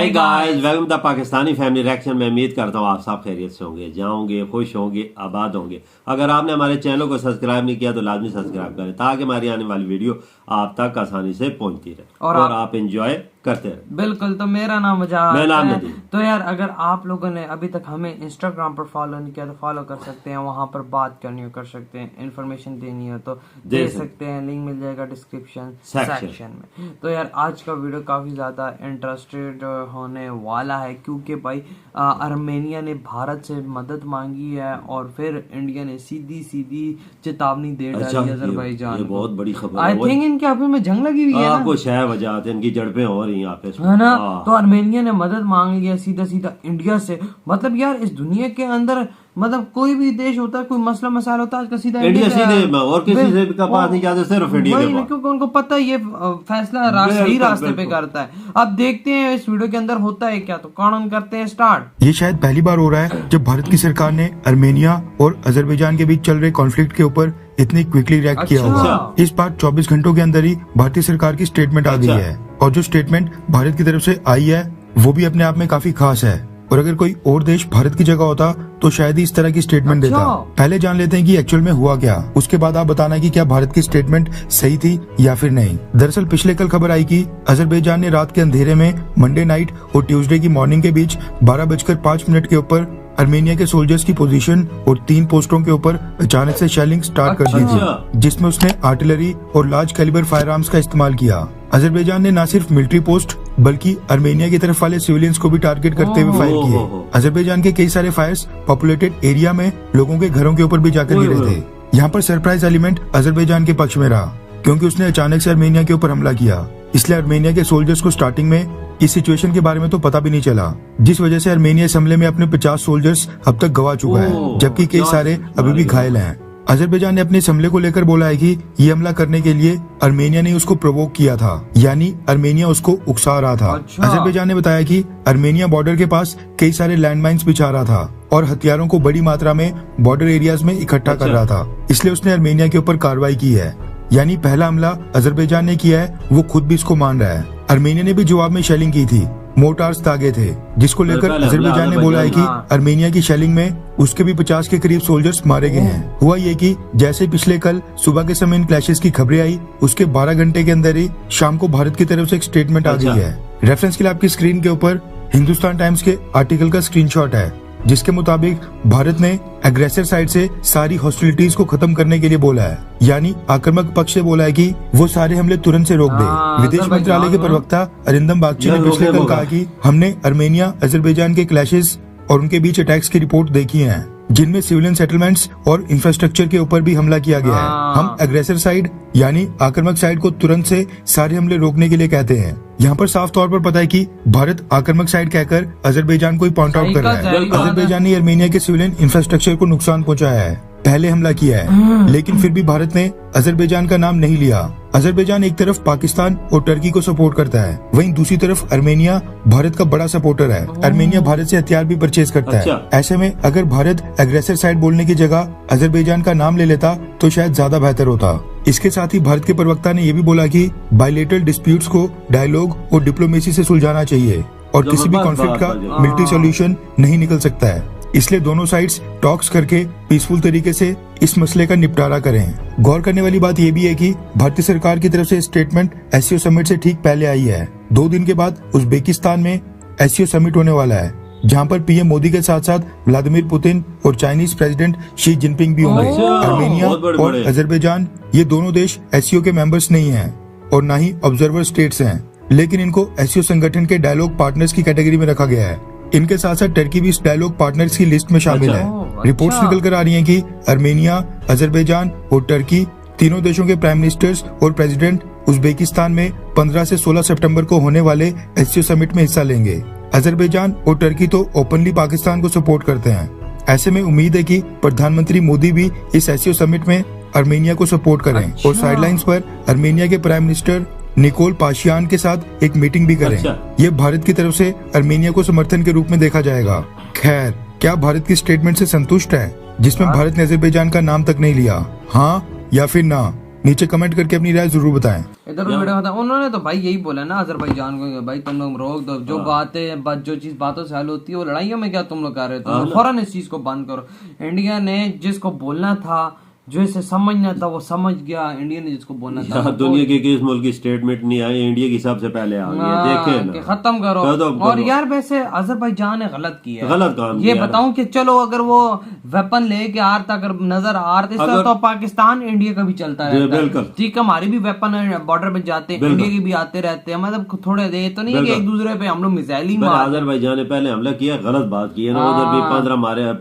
Hi guys, welcome the Pakistani family reaction में। उम्मीद करता हूँ आप सब खैरियत से होंगे, जाओगे, खुश होंगे, आबाद होंगे। अगर आपने हमारे चैनल को सब्सक्राइब नहीं किया तो लाजमी सब्सक्राइब करें ताकि हमारी आने वाली वीडियो आप तक आसानी से पहुंचती रहे और आप एंजॉय करते रहे। बिल्कुल। तो मेरा नाम मेरा नाम है। तो यार अगर आप लोगों ने अभी तक हमें इंस्टाग्राम पर फॉलो नहीं किया तो फॉलो कर सकते हैं, वहां पर बात करनी हो कर सकते हैं, इन्फॉर्मेशन देनी हो तो दे सकते हैं, लिंक मिल जाएगा डिस्क्रिप्शन सेक्शन में। तो यार आज का वीडियो काफी ज्यादा इंटरेस्टेड होने वाला है क्योंकि भाई आर्मेनिया ने भारत से मदद मांगी है और फिर इंडिया ने सीधी चेतावनी दे डाली अजरबैजान। ये बहुत बड़ी खबर आई थिंक इनके आपस में जंग लगी हुई है ना, कुछ है वजह, इनकी झड़पें हो रही हैं आपस में, है ना। तो आर्मेनिया ने मदद मांग लिया सीधा इंडिया से। मतलब यार इस दुनिया के अंदर मतलब कोई भी देश होता है, कोई मसला मसाला होता है, सीधा इंडिया सीधे और किसी से का पास नहीं जाते, सिर्फ इंडिया के पास, क्योंकि उनको पता है ये फैसला सही रास्ते पे करता है। अब देखते हैं इस वीडियो के अंदर होता है क्या। तो कानून करते हैं स्टार्ट। ये शायद पहली बार हो रहा है जब भारत की सरकार ने आर्मेनिया और अजरबैजान के बीच चल रहे कॉन्फ्लिक्ट के ऊपर इतनी क्विकली रिएक्ट किया होगा। इस बार 24 घंटों के अंदर ही भारतीय सरकार की स्टेटमेंट आ गई है और जो स्टेटमेंट भारत की तरफ से आई है वो भी अपने आप में काफी खास है। और अगर कोई और देश भारत की जगह होता तो शायद ही इस तरह की स्टेटमेंट देता। पहले जान लेते हैं कि एक्चुअल में हुआ क्या, उसके बाद आप बताना कि क्या भारत की स्टेटमेंट सही थी या फिर नहीं। दरअसल पिछले कल खबर आई कि अजरबैजान ने रात के अंधेरे में मंडे नाइट और ट्यूसडे की मॉर्निंग के बीच 12:05 के ऊपर आर्मेनिया के सोल्जर्स की पोजीशन और 3 पोस्टों के ऊपर अचानक से शेलिंग स्टार्ट कर दी थी, जिसमें उसने आर्टिलरी और लार्ज कैलिबर फायर आर्म्स का इस्तेमाल किया। अजरबैजान ने न सिर्फ मिलिट्री पोस्ट बल्कि आर्मेनिया की तरफ वाले सिविलियंस को भी टारगेट करते हुए फायर किए। अजरबैजान के कई सारे फायर्स पॉपुलेटेड एरिया में लोगों के घरों के ऊपर भी जाकर गिरे थे। यहाँ पर सरप्राइज एलिमेंट अजरबैजान के पक्ष में रहा क्योंकि उसने अचानक से आर्मेनिया के ऊपर हमला किया। इसलिए आर्मेनिया के सोल्जर्स को स्टार्टिंग में इस सिचुएशन के बारे में तो पता भी नहीं चला, जिस वजह से आर्मेनिया इस हमले में अपने 50 सोल्जर्स अब तक गवा चुका है, जबकि कई सारे अभी भी घायल हैं। अजरबैजान ने अपने इस हमले को लेकर बोला है कि ये हमला करने के लिए आर्मेनिया ने उसको प्रोवोक किया था, यानी आर्मेनिया उसको उकसा रहा था। अजरबैजान ने बताया कि आर्मेनिया बॉर्डर के पास कई सारे लैंडमाइंस बिछा रहा था और हथियारों को बड़ी मात्रा में बॉर्डर एरियाज में इकट्ठा कर रहा था, इसलिए उसने आर्मेनिया के ऊपर कार्रवाई की है। यानी पहला हमला अजरबैजान ने किया है, वो खुद भी इसको मान रहा है। आर्मेनिया ने भी जवाब में शेलिंग की थी, मोर्टार्स दागे थे, जिसको लेकर अजरबैजान ने बोला है कि आर्मेनिया की शेलिंग में उसके भी 50 के करीब सोल्जर्स मारे गए हैं। हुआ ये कि जैसे पिछले कल सुबह के समय इन क्लैशेस की खबरें आई, उसके 12 घंटे के अंदर ही शाम को भारत की तरफ से एक स्टेटमेंट आ गई है। रेफरेंस के लिए आपकी स्क्रीन के ऊपर हिंदुस्तान टाइम्स के आर्टिकल का स्क्रीनशॉट है, जिसके मुताबिक भारत ने एग्रेसर साइड से सारी हॉस्टिलिटीज को खत्म करने के लिए बोला है, यानी आक्रामक पक्ष से बोला है कि वो सारे हमले तुरंत से रोक दे। विदेश मंत्रालय के प्रवक्ता अरिंदम बागची ने पिछले कल कहा कि हमने आर्मेनिया अजरबैजान के क्लैशेस और उनके बीच अटैक्स की रिपोर्ट देखी है, जिनमें सिविलियन सेटलमेंट्स और इंफ्रास्ट्रक्चर के ऊपर भी हमला किया गया है। हम एग्रेसर साइड यानी आक्रामक साइड को तुरंत से सारे हमले रोकने के लिए कहते हैं। यहाँ पर साफ तौर पर पता है कि भारत आक्रामक साइड कहकर अजरबैजान को ही पॉइंट आउट कर रहा है। अजरबैजान ने आर्मेनिया के सिविलियन इंफ्रास्ट्रक्चर को नुकसान पहुंचाया है, पहले हमला किया है, लेकिन फिर भी भारत ने अजरबैजान का नाम नहीं लिया। अजरबैजान एक तरफ पाकिस्तान और टर्की को सपोर्ट करता है, वहीं दूसरी तरफ आर्मेनिया भारत का बड़ा सपोर्टर है। आर्मेनिया भारत से हथियार भी परचेज करता है। ऐसे में अगर भारत एग्रेसर साइड बोलने की जगह अजरबैजान का नाम ले लेता तो शायद ज्यादा बेहतर होता। इसके साथ ही भारत के प्रवक्ता ने यह भी बोला कि बायलैटरल डिस्प्यूट्स को डायलॉग और डिप्लोमेसी से सुलझाना चाहिए और किसी भी कॉन्फ्लिक्ट का मिलिट्री सॉल्यूशन नहीं निकल सकता है, इसलिए दोनों साइड्स टॉक्स करके पीसफुल तरीके से इस मसले का निपटारा करें। गौर करने वाली बात यह भी है कि भारतीय सरकार की तरफ से स्टेटमेंट एससीओ समिट से ठीक पहले आई है। 2 दिन के बाद उज्बेकिस्तान में एससीओ समिट होने वाला है, जहां पर पीएम मोदी के साथ साथ व्लादिमीर पुतिन और चाइनीज प्रेसिडेंट शी जिनपिंग भी होंगे। आर्मेनिया और अजरबैजान ये दोनों देश एससीओ के मेंबर्स नहीं हैं और न ही ऑब्जर्वर स्टेट्स हैं, लेकिन इनको एससीओ संगठन के डायलॉग पार्टनर्स की कैटेगरी में रखा गया है। इनके साथ साथ टर्की भी इस डायलॉग पार्टनर्स की लिस्ट में शामिल है। रिपोर्ट्स निकल कर आ रही हैं कि आर्मेनिया, अजरबैजान और टर्की तीनों देशों के प्राइम मिनिस्टर्स और प्रेसिडेंट उज्बेकिस्तान में 15 से 16 सितंबर को होने वाले एससीओ समिट में हिस्सा लेंगे। अजरबैजान और टर्की तो ओपनली पाकिस्तान को सपोर्ट करते हैं। ऐसे में उम्मीद है कि प्रधानमंत्री मोदी भी इस एससीओ समिट में आर्मेनिया को सपोर्ट करें और साइडलाइंस पर आर्मेनिया के प्राइम मिनिस्टर निकोल पाशियान के साथ एक मीटिंग भी करें। ये भारत की तरफ से आर्मेनिया को समर्थन के रूप में देखा जाएगा। खैर, क्या भारत की स्टेटमेंट से संतुष्ट है जिसमें भारत ने अजरबैजान का नाम तक नहीं लिया? हाँ या फिर ना? नीचे कमेंट करके अपनी राय जरूर बताएं। इधर वीडियो था, उन्होंने तो भाई यही बोला ना अजरबैजान को, भाई तुम लोग रोक दो, जो बातें जो चीज बातों से हल होती है वो लड़ाइयों में क्या तुम लोग कर रहे हो, तो फौरन इस चीज को बंद करो। इंडिया ने जिसको बोलना था, जो इसे समझना था वो समझ गया, इंडिया ने जिसको बोलना था। दुनिया के किस मुल्क की स्टेटमेंट नहीं आई, इंडिया की सबसे पहले आ गई, देखे ना, खत्म करो। और यार वैसे अजरबैजान ने गलत किया है, गलत काम ये बताऊं कि चलो अगर वो वेपन लेके आ रहा अगर नजर आ रहा तो पाकिस्तान इंडिया का भी चलता रहता है, ठीक है, हमारी भी वेपन बॉर्डर पे जाते हैं, इंडिया की भी आते रहते हैं, मतलब थोड़े दे तो नहीं है कि एक दूसरे पे हम लोग मिसाइल ही मार। अजरबैजान ने पहले हमला किया, गलत बात की है ना, उधर भी 15 मारे,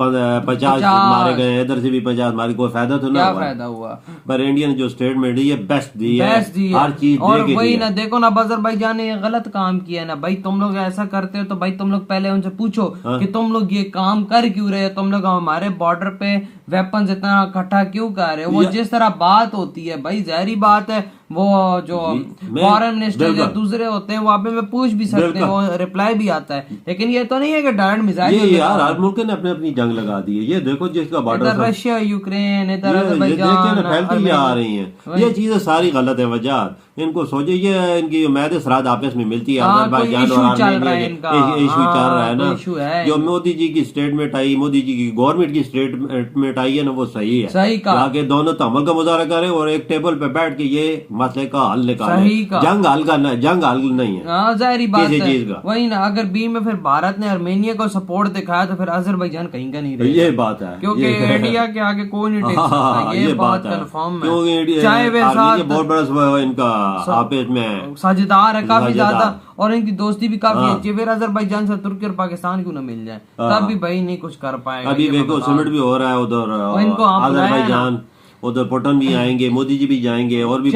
50 मारे गए, इधर से भी 50 मारे, कोई फायदा तो क्या फायदा हुआ। पर इंडिया ने जो स्टेटमेंट दी है बेस्ट दी है, हर चीज और वही ना, देखो ना अजरबैजान ने गलत काम किया ना भाई, तुम लोग ऐसा करते हो तो भाई तुम लोग पहले उनसे पूछो कि तुम लोग ये काम कर क्यों रहे हो, तुम लोग हमारे बॉर्डर पे वेपन्स इतना इकट्ठा क्यों कर रहे हो। वो जिस तरह बात होती है भाई, जाहिर बात है वो जो फॉरेन मिनिस्टर या दूसरे होते हैं वो आप में पूछ भी सकते हैं, वो रिप्लाई भी आता है, लेकिन ये तो नहीं है कि डायरेक्ट मिसाइल। यार हर मुल्क ने अपने अपनी जंग लगा दी है, ये देखो जिसका बॉर्डर रशिया, यूक्रेन, इधर फैलती आ रही है, ये चीजें सारी गलत है। वजह इनको सोचे, ये इनकी मैदे सराद आपस में मिलती है, अजरबैजान और आर्मेनिया इशू चल रहा है ना, जो मोदी जी की स्टेटमेंट आई, मोदी जी की गवर्नमेंट की स्टेटमेंट आई है ना, वो सही है, सही कहा कि दोनों तमल का मुजाहरा करें और एक टेबल पे बैठ के ये मसले का हल निकाले, जंग हल का जंग हल नहीं है, जाहिर बात किसी है चीज का। वही ना, अगर बीच में फिर भारत ने आर्मेनिया को सपोर्ट दिखाया तो फिर अजरबैजान कहीं का नहीं रहेगा, ये बात है, क्योंकि इंडिया के आगे कोई नहीं टिक सकता, ये बात कंफर्म है। चाहे वे बहुत बड़ा इनका आपस में साझेदार है काफी ज्यादा, और इनकी दोस्ती भी काफी अच्छी है, फिर अजरबैजान से तुर्की और पाकिस्तान क्यों ना मिल जाए, तब भी भाई नहीं कुछ कर पाएगा। अभी देखो समिट भी हो रहा है उधर अजरबैजान, उधर पुतिन भी आएंगे, मोदी जी भी जाएंगे, और भी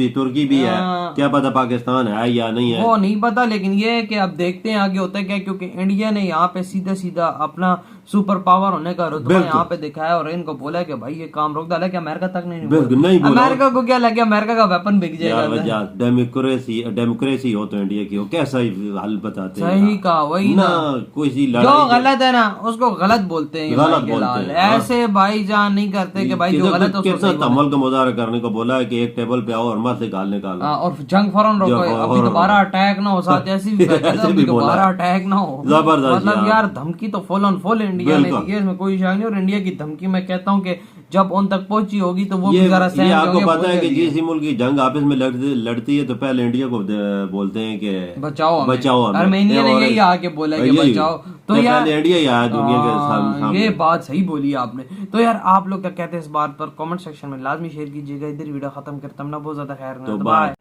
तुर्की भी है, क्या पता पाकिस्तान है या नहीं है, वो नहीं पता, लेकिन ये है कि अब देखते हैं आगे होता है क्या, क्योंकि इंडिया ने यहाँ पे सीधा सीधा अपना सुपर पावर होने का रुतबा यहाँ पे दिखाया और इनको बोला कि भाई ये काम रोक डाला, कि अमेरिका तक नहीं बोला। अमेरिका को क्या लगे, अमेरिका का वेपन बिक जाएगा। डेमोक्रेसी हो तो इंडिया की हो, कैसा हल बताते हैं, सही कहा, वही ना, कोई जो गलत है ना उसको गलत बोलते हैं, ऐसे भाईजान नहीं करते कि भाई जो गलत है उसको तमल का मुजाहरा करने को बोला है कि एक टेबल पे आओ और मत निकाल निकालो, और जंग फौरन रोको, अभी दोबारा अटैक ना हो, साथ ऐसी भी दोबारा अटैक ना हो, जबरदस्त। मतलब यार धमकी तो फुल ऑन फुल इंडिया ने दी है, इसमें कोई शक नहीं, और इंडिया की धमकी मैं कहता हूँ कि जब उन तक पहुंची होगी तो वो भी जरा ये आपको पता है कि जिस मुल्क की जंग आपस में लड़ती है तो पहले इंडिया को बोलते हैं कि बचाओ हमें। आर्मेनिया ने यही आके बोला कि बचाओ, तो यार इंडिया ही आया दुनिया के सामने। ये बात सही बोली आपने। तो यार आप लोग क्या कहते हैं इस बात पर, कमेंट सेक्शन में लाजमी शेयर कीजिएगा। इधर वीडियो खत्म करता हूं ना, बहुत ज्यादा खैर, तो बाय।